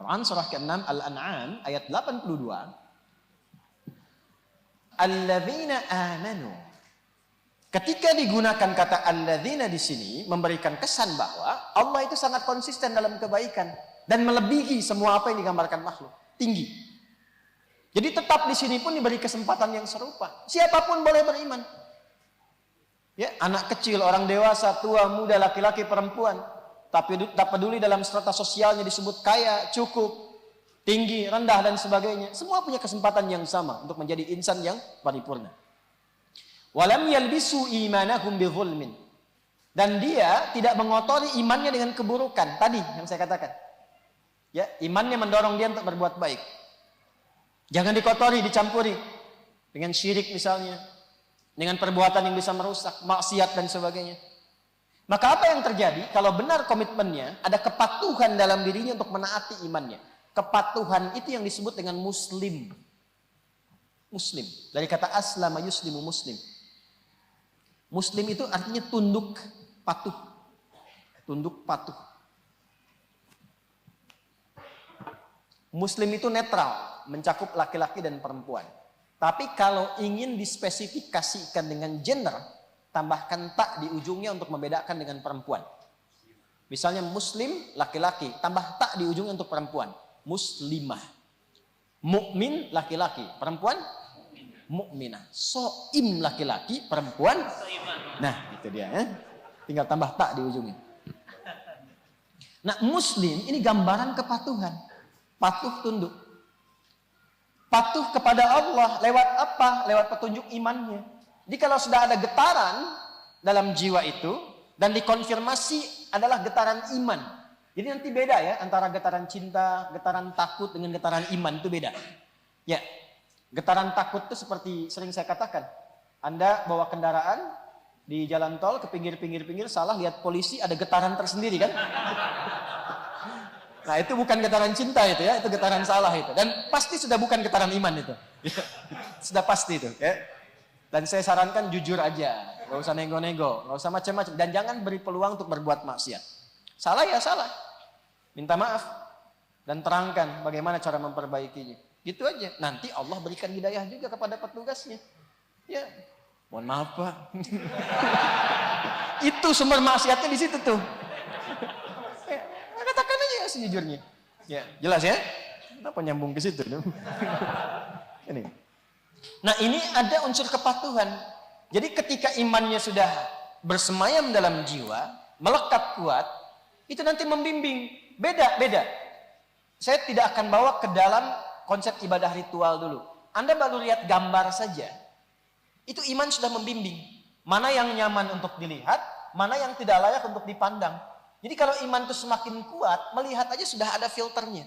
Quran surah ke-6 Al-An'am ayat 82. Alladzina amanu. Ketika digunakan kata alladzina di sini memberikan kesan bahwa Allah itu sangat konsisten dalam kebaikan dan melebihi semua apa yang digambarkan makhluk, tinggi. Jadi tetap di sini pun diberi kesempatan yang serupa. Siapapun boleh beriman. Ya, anak kecil, orang dewasa, tua, muda, laki-laki, perempuan. Tapi tak peduli dalam strata sosialnya disebut kaya, cukup, tinggi, rendah dan sebagainya. Semua punya kesempatan yang sama untuk menjadi insan yang paripurna. Walam yalbisu imanahum bidzulmin. Dan dia tidak mengotori imannya dengan keburukan. Tadi yang saya katakan. Ya, imannya mendorong dia untuk berbuat baik. Jangan dikotori, dicampuri dengan syirik misalnya, dengan perbuatan yang bisa merusak, maksiat dan sebagainya. Maka apa yang terjadi kalau benar komitmennya, ada kepatuhan dalam dirinya untuk menaati imannya. Kepatuhan itu yang disebut dengan muslim. Muslim. Dari kata aslama yuslimu muslim. Muslim itu artinya tunduk, patuh. Tunduk, patuh. Muslim itu netral, mencakup laki-laki dan perempuan. Tapi kalau ingin dispesifikasikan dengan gender, tambahkan tak di ujungnya untuk membedakan dengan perempuan. Misalnya muslim, laki-laki, tambah tak di ujungnya untuk perempuan. Muslimah. Mukmin, laki-laki, perempuan mukminah. Soim, laki-laki, perempuan. Nah, itu dia ya. Tinggal tambah tak di ujungnya. Nah, muslim ini gambaran kepatuhan. Patuh, tunduk. Patuh kepada Allah lewat apa? Lewat petunjuk imannya. Jadi kalau sudah ada getaran dalam jiwa itu dan dikonfirmasi adalah getaran iman. Jadi nanti beda ya antara getaran cinta, getaran takut dengan getaran iman itu beda. Ya. Getaran takut itu seperti sering saya katakan. Anda bawa kendaraan di jalan tol ke pinggir-pinggir salah lihat polisi ada getaran tersendiri kan? Nah, itu bukan getaran cinta itu ya, itu getaran salah itu. Dan pasti sudah bukan getaran iman itu. Sudah pasti itu ya. Dan saya sarankan jujur aja, nggak usah nego-nego, nggak usah macam-macam, dan jangan beri peluang untuk berbuat maksiat. Salah ya salah, minta maaf dan terangkan bagaimana cara memperbaikinya. Gitu aja. Nanti Allah berikan hidayah juga kepada petugasnya. Ya, mohon maaf Pak. Itu sumber maksiatnya di situ tuh. Ya, katakan aja sejujurnya. Ya, jelas ya? Kenapa nyambung ke situ? Ini. Nah, ini ada unsur kepatuhan. Jadi ketika imannya sudah bersemayam dalam jiwa, melekat kuat, itu nanti membimbing. Beda. Saya tidak akan bawa ke dalam konsep ibadah ritual dulu. Anda baru lihat gambar saja. Itu iman sudah membimbing. Mana yang nyaman untuk dilihat, mana yang tidak layak untuk dipandang. Jadi kalau iman itu semakin kuat, melihat aja sudah ada filternya.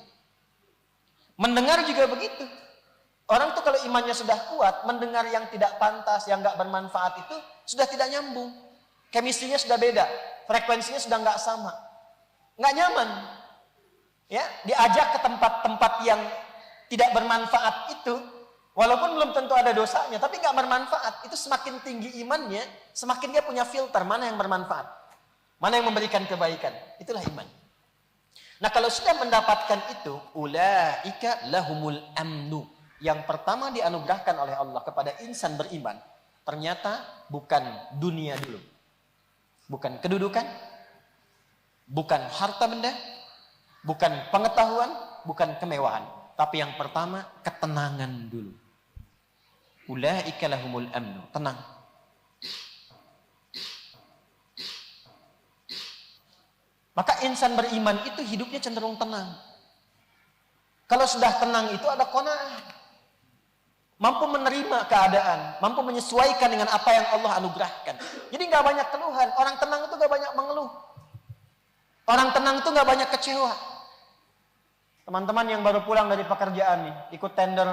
Mendengar juga begitu. Orang tuh kalau imannya sudah kuat, mendengar yang tidak pantas, yang nggak bermanfaat itu sudah tidak nyambung. Chemistry-nya sudah beda, frekuensinya sudah nggak sama, nggak nyaman. Ya, diajak ke tempat-tempat yang tidak bermanfaat itu, walaupun belum tentu ada dosanya, tapi nggak bermanfaat. Itu semakin tinggi imannya, semakin dia punya filter mana yang bermanfaat, mana yang memberikan kebaikan. Itulah iman. Nah, kalau sudah mendapatkan itu, ulaika lahumul amnu. Yang pertama dianugerahkan oleh Allah kepada insan beriman, ternyata bukan dunia dulu, bukan kedudukan, bukan harta benda, bukan pengetahuan, bukan kemewahan, tapi yang pertama ketenangan dulu. Ulaika lahumul amnu, tenang. Maka insan beriman itu hidupnya cenderung tenang. Kalau sudah tenang itu ada qanaah. Mampu menerima keadaan, mampu menyesuaikan dengan apa yang Allah anugerahkan. Jadi nggak banyak keluhan. Orang tenang itu nggak banyak mengeluh. Orang tenang itu nggak banyak kecewa. Teman-teman yang baru pulang dari pekerjaan nih, ikut tender,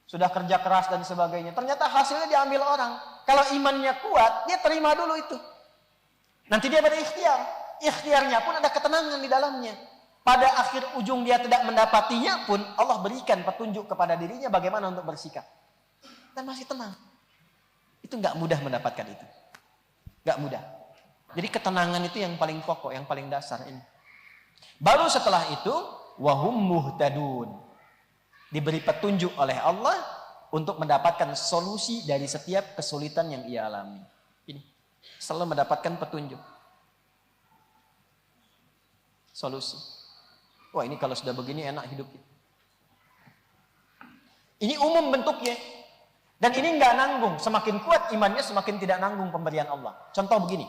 sudah kerja keras dan sebagainya. Ternyata hasilnya diambil orang. Kalau imannya kuat, dia terima dulu itu. Nanti dia berikhtiar. Ikhtiarnya pun ada ketenangan di dalamnya. Pada akhir ujung dia tidak mendapatinya pun Allah berikan petunjuk kepada dirinya bagaimana untuk bersikap. Dan masih tenang. Itu nggak mudah mendapatkan itu. Nggak mudah. Jadi ketenangan itu yang paling pokok, yang paling dasar ini. Baru setelah itu wa hum muhtadun. Diberi petunjuk oleh Allah untuk mendapatkan solusi dari setiap kesulitan yang ia alami. Ini selalu mendapatkan petunjuk. Solusi. Wah, ini kalau sudah begini enak hidup. Ini umum bentuknya. Dan ini nggak nanggung. Semakin kuat imannya, semakin tidak nanggung pemberian Allah. Contoh begini.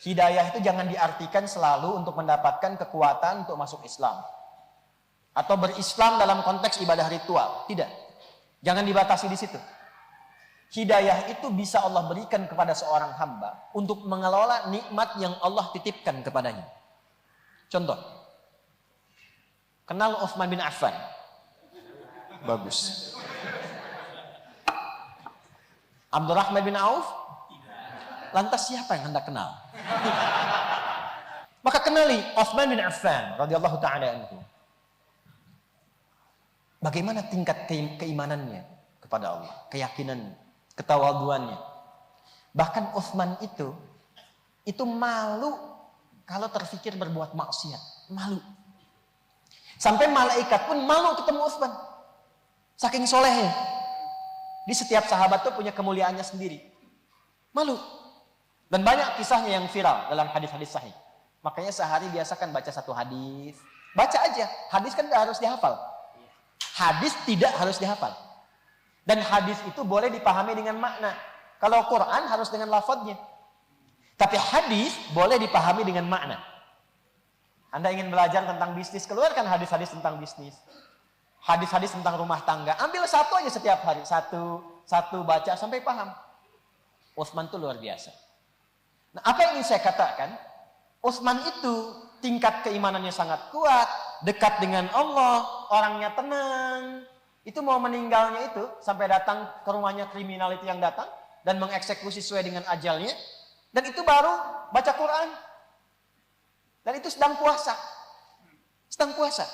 Hidayah itu jangan diartikan selalu untuk mendapatkan kekuatan untuk masuk Islam. Atau berislam dalam konteks ibadah ritual. Tidak. Jangan dibatasi di situ. Hidayah itu bisa Allah berikan kepada seorang hamba untuk mengelola nikmat yang Allah titipkan kepadanya. Contoh. Kenal Utsman bin Affan? Bagus. Abdurrahman bin Auf? Lantas siapa yang Anda kenal? Maka kenali Utsman bin Affan radhiyallahu taala anhu. Bagaimana tingkat keimanannya kepada Allah, keyakinannya, ketawaduannya. Bahkan Utsman itu malu kalau terfikir berbuat maksiat, malu. Sampai malaikat pun malu ketemu Utsman. Saking solehnya. Di setiap sahabat itu punya kemuliaannya sendiri. Malu. Dan banyak kisahnya yang viral dalam hadis-hadis sahih. Makanya sehari biasakan baca satu hadis. Baca aja. Hadis kan tidak harus dihafal. Hadis tidak harus dihafal. Dan hadis itu boleh dipahami dengan makna. Kalau Quran harus dengan lafadznya. Tapi hadis boleh dipahami dengan makna. Anda ingin belajar tentang bisnis, keluarkan hadis-hadis tentang bisnis. Hadis-hadis tentang rumah tangga. Ambil satu aja setiap hari. Satu baca sampai paham. Utsman itu luar biasa. Nah, apa yang ingin saya katakan? Utsman itu tingkat keimanannya sangat kuat. Dekat dengan Allah. Orangnya tenang. Itu mau meninggalnya itu. Sampai datang ke rumahnya kriminal itu yang datang. Dan mengeksekusi sesuai dengan ajalnya. Dan itu baru baca Quran. Dan itu sedang puasa. Sedang puasa.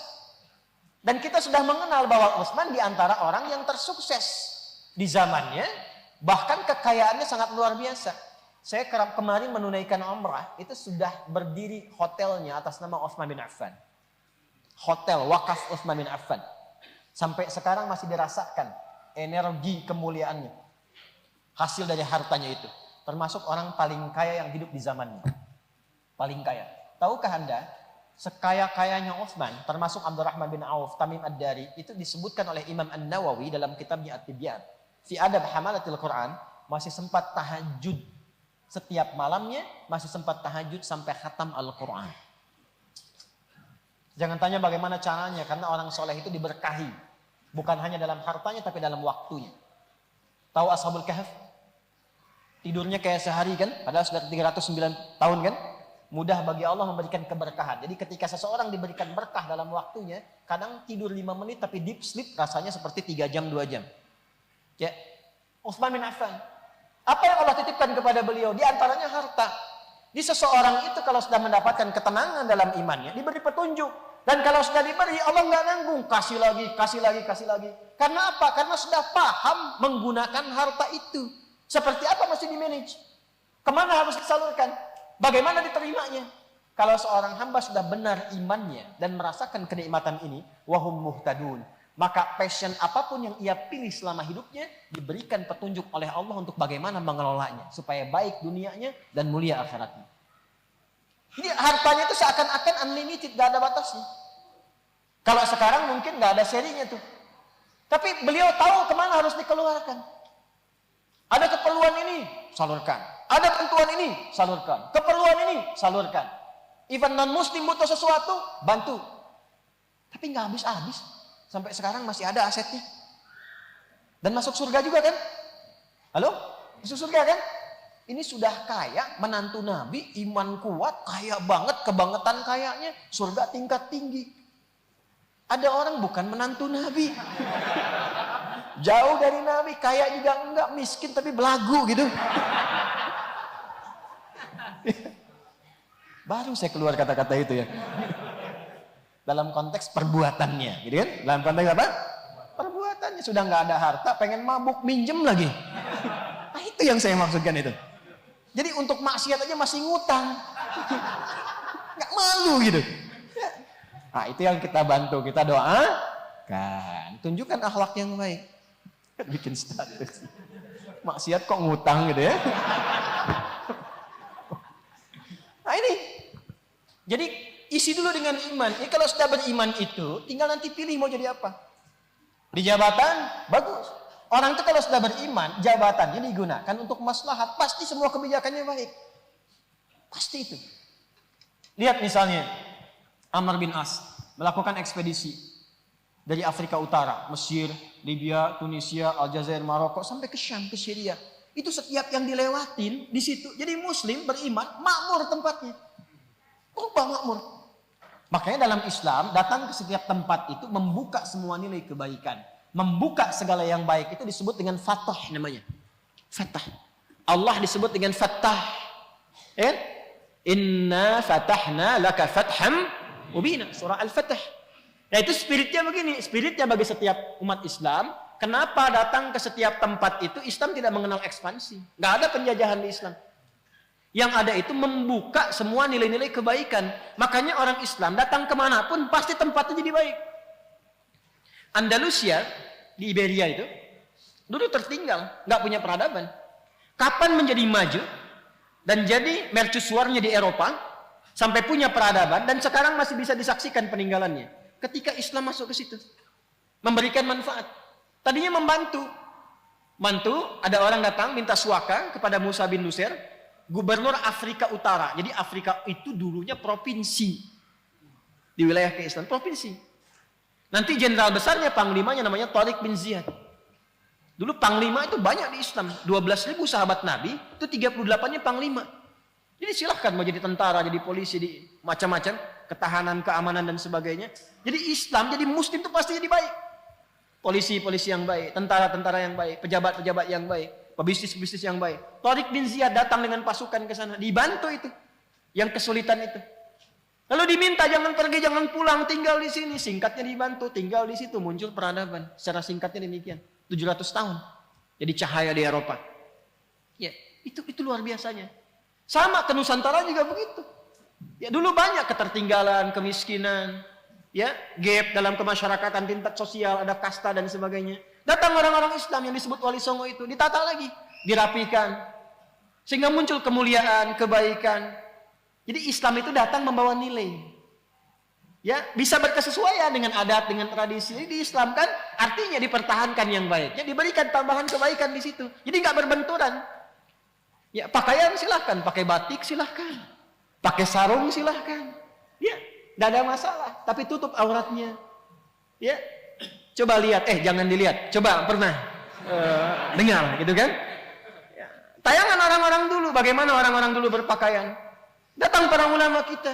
Dan kita sudah mengenal bahwa Utsman di antara orang yang tersukses di zamannya. Bahkan kekayaannya sangat luar biasa. Saya kemarin menunaikan umrah. Itu sudah berdiri hotelnya atas nama Utsman bin Affan. Hotel wakaf Utsman bin Affan. Sampai sekarang masih dirasakan energi kemuliaannya. Hasil dari hartanya itu. Termasuk orang paling kaya yang hidup di zamannya. Paling kaya. Tahukah Anda? Sekaya-kayanya Utsman, termasuk Abdurrahman bin Auf, Tamim Ad-Dari, itu disebutkan oleh Imam An-Nawawi dalam kitabnya At-Tibyan. Fi Adab Hamalatil Quran, masih sempat tahajud. Setiap malamnya masih sempat tahajud sampai khatam Al-Quran. Jangan tanya bagaimana caranya, karena orang soleh itu diberkahi. Bukan hanya dalam hartanya, tapi dalam waktunya. Tahu Ashabul Kahf? Tidurnya kayak sehari kan, padahal sudah 309 tahun kan? Mudah bagi Allah memberikan keberkahan. Jadi ketika seseorang diberikan berkah dalam waktunya, kadang tidur 5 menit tapi deep sleep rasanya seperti 3 jam, 2 jam. Ya, Utsman bin Affan. Apa yang Allah titipkan kepada beliau? Di antaranya harta. Di seseorang itu kalau sudah mendapatkan ketenangan dalam imannya, diberi petunjuk. Dan kalau sudah diberi, Allah nggak nanggung. Kasih lagi, kasih lagi, kasih lagi. Karena apa? Karena sudah paham menggunakan harta itu. Seperti apa mesti dimanage? Kemana harus disalurkan? Bagaimana diterimanya? Kalau seorang hamba sudah benar imannya dan merasakan kenikmatan ini, wahum muhtadun, maka passion apapun yang ia pilih selama hidupnya diberikan petunjuk oleh Allah untuk bagaimana mengelolanya supaya baik dunianya dan mulia akhiratnya. Jadi hartanya itu seakan-akan unlimited, gak ada batasnya. Kalau sekarang mungkin gak ada serinya tuh. Tapi beliau tahu kemana harus dikeluarkan. Ada keperluan ini, salurkan. Ada bantuan ini, salurkan. Keperluan ini, salurkan. Even non-muslim butuh sesuatu, bantu. Tapi nggak habis-habis. Sampai sekarang masih ada asetnya. Dan masuk surga juga kan? Halo? Masuk surga kan? Ini sudah kaya, menantu Nabi, iman kuat, kaya banget, kebangetan kayanya. Surga tingkat tinggi. Ada orang bukan menantu Nabi. Jauh dari Nabi, kaya juga enggak, miskin tapi belagu gitu. Baru saya keluar kata-kata itu ya. Dalam konteks perbuatannya, gitu kan? Dalam konteks apa? Perbuatannya sudah nggak ada harta, pengen mabuk, minjem lagi. Nah, itu yang saya maksudkan itu. Jadi untuk maksiat aja masih ngutang. Nggak malu gitu. Nah, itu yang kita bantu, kita doakan. Tunjukkan akhlak yang baik. Bikin status. Maksiat kok ngutang gitu ya. Nah ini. Jadi isi dulu dengan iman. Ini kalau sudah beriman itu, tinggal nanti pilih mau jadi apa. Di jabatan, bagus. Orang itu kalau sudah beriman, jabatannya digunakan untuk maslahat. Pasti semua kebijakannya baik. Pasti itu. Lihat misalnya, Amr bin As melakukan ekspedisi dari Afrika Utara, Mesir, Libya, Tunisia, Aljazair, Maroko, sampai ke Syam, ke Syria. Itu setiap yang dilewatin di situ. Jadi Muslim beriman, makmur tempatnya. Berubah makmur. Makanya dalam Islam, datang ke setiap tempat itu membuka semua nilai kebaikan. Membuka segala yang baik itu disebut dengan fatah namanya. Fatah. Allah disebut dengan fatah. Ya? Inna fatahna laka fatham mubina. Surah Al-Fatah. Nah itu spiritnya begini. Spiritnya bagi setiap umat Islam. Kenapa datang ke setiap tempat itu Islam tidak mengenal ekspansi. Nggak ada penjajahan di Islam. Yang ada itu membuka semua nilai-nilai kebaikan. Makanya orang Islam datang kemanapun pasti tempatnya jadi baik. Andalusia di Iberia itu dulu tertinggal, nggak punya peradaban. Kapan menjadi maju dan jadi mercusuarnya di Eropa sampai punya peradaban dan sekarang masih bisa disaksikan peninggalannya. Ketika Islam masuk ke situ, memberikan manfaat. Tadinya membantu, ada orang datang minta suaka kepada Musa bin Nusair. Gubernur Afrika Utara. Jadi Afrika itu dulunya provinsi. Di wilayah keislaman, provinsi. Nanti jenderal besarnya, panglimanya namanya Tariq bin Ziyad. Dulu panglima itu banyak di Islam. 12.000 sahabat Nabi, itu 38-nya panglima. Jadi silahkan mau jadi tentara, jadi polisi, di macam-macam. Ketahanan, keamanan, dan sebagainya. Jadi Islam, jadi Muslim itu pasti jadi baik. Polisi-polisi yang baik, tentara-tentara yang baik, pejabat-pejabat yang baik. Pebisnis-bisnis yang baik. Tariq bin Ziyad datang dengan pasukan ke sana. Dibantu itu. Yang kesulitan itu. Lalu diminta jangan pergi, jangan pulang. Tinggal di sini. Singkatnya dibantu. Tinggal di situ. Muncul peradaban. Secara singkatnya demikian. 700 tahun. Jadi cahaya di Eropa. Ya, itu luar biasanya. Sama ke Nusantara juga begitu. Ya, dulu banyak ketertinggalan, kemiskinan. Ya, gap dalam kemasyarakatan, tingkat sosial, ada kasta dan sebagainya. Datang orang-orang Islam yang disebut Wali Songo itu, ditata lagi, dirapikan. Sehingga muncul kemuliaan, kebaikan. Jadi Islam itu datang membawa nilai. Ya, bisa berkesesuaian dengan adat, dengan tradisi. Jadi diislamkan, artinya dipertahankan yang baik. Ya, diberikan tambahan kebaikan di situ. Jadi nggak berbenturan. Ya, pakaian silahkan, pakai batik silahkan. Pakai sarung silahkan. Ya, nggak ada masalah. Tapi tutup auratnya. Ya, coba lihat, jangan dilihat. Coba pernah dengar gitu kan? Tayangan orang-orang dulu, bagaimana orang-orang dulu berpakaian. Datang para ulama kita.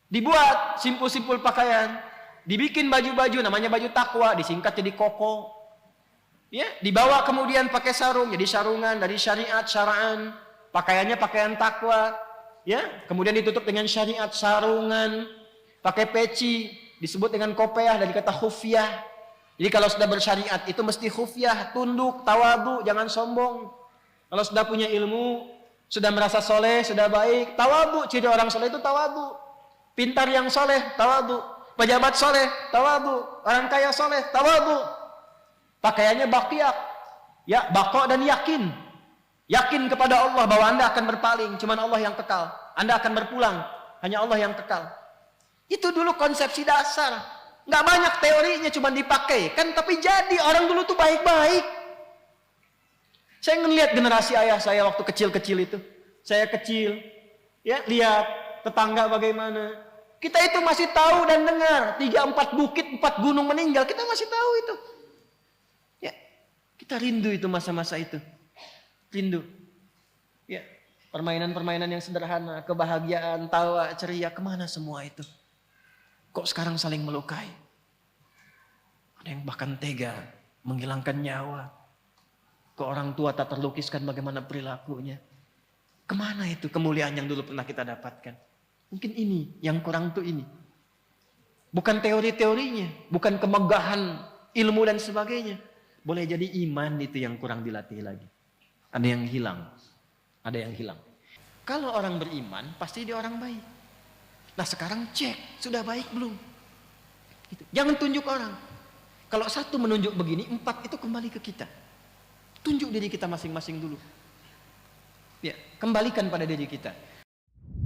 Dibuat simpul-simpul pakaian. Dibikin baju-baju, namanya baju takwa, disingkat jadi koko. Ya, dibawa kemudian pakai sarung, jadi sarungan dari syariat, syara'an. Pakaiannya pakaian takwa. Ya, kemudian ditutup dengan syariat, sarungan. Pakai peci, disebut dengan kopiah dari kata khufyah. Jadi kalau sudah bersyariat itu mesti khufyah, tunduk, tawadu, jangan sombong. Kalau sudah punya ilmu, sudah merasa soleh, sudah baik, tawadu. Ciri orang soleh itu tawadu. Pintar yang soleh, tawadu. Pejabat soleh, tawadu. Orang kaya soleh, tawadu. Pakaiannya baqiyak. Ya, bako dan yakin. Yakin kepada Allah bahwa Anda akan berpaling, cuman Allah yang kekal. Anda akan berpulang, hanya Allah yang kekal. Itu dulu konsepsi dasar. Nggak banyak teorinya, cuma dipakai kan, tapi jadi orang dulu tuh baik-baik. Saya ngelihat generasi ayah saya waktu kecil-kecil itu. Saya kecil, ya lihat tetangga bagaimana. Kita itu masih tahu dan dengar 3-4 bukit, 4 gunung meninggal, kita masih tahu itu. Ya, kita rindu itu masa-masa itu. Rindu. Ya, permainan-permainan yang sederhana, kebahagiaan, tawa, ceria, kemana semua itu? Kok sekarang saling melukai? Ada yang bahkan tega menghilangkan nyawa. Kok orang tua tak terlukiskan bagaimana perilakunya? Kemana itu kemuliaan yang dulu pernah kita dapatkan? Mungkin ini yang kurang tuh ini. Bukan teori-teorinya, bukan kemegahan ilmu dan sebagainya. Boleh jadi iman itu yang kurang dilatih lagi. Ada yang hilang. Ada yang hilang. Kalau orang beriman, pasti dia orang baik. Nah sekarang cek, sudah baik belum? Jangan tunjuk orang. Kalau satu menunjuk begini, 4 itu kembali ke kita. Tunjuk diri kita masing-masing dulu. Ya, kembalikan pada diri kita.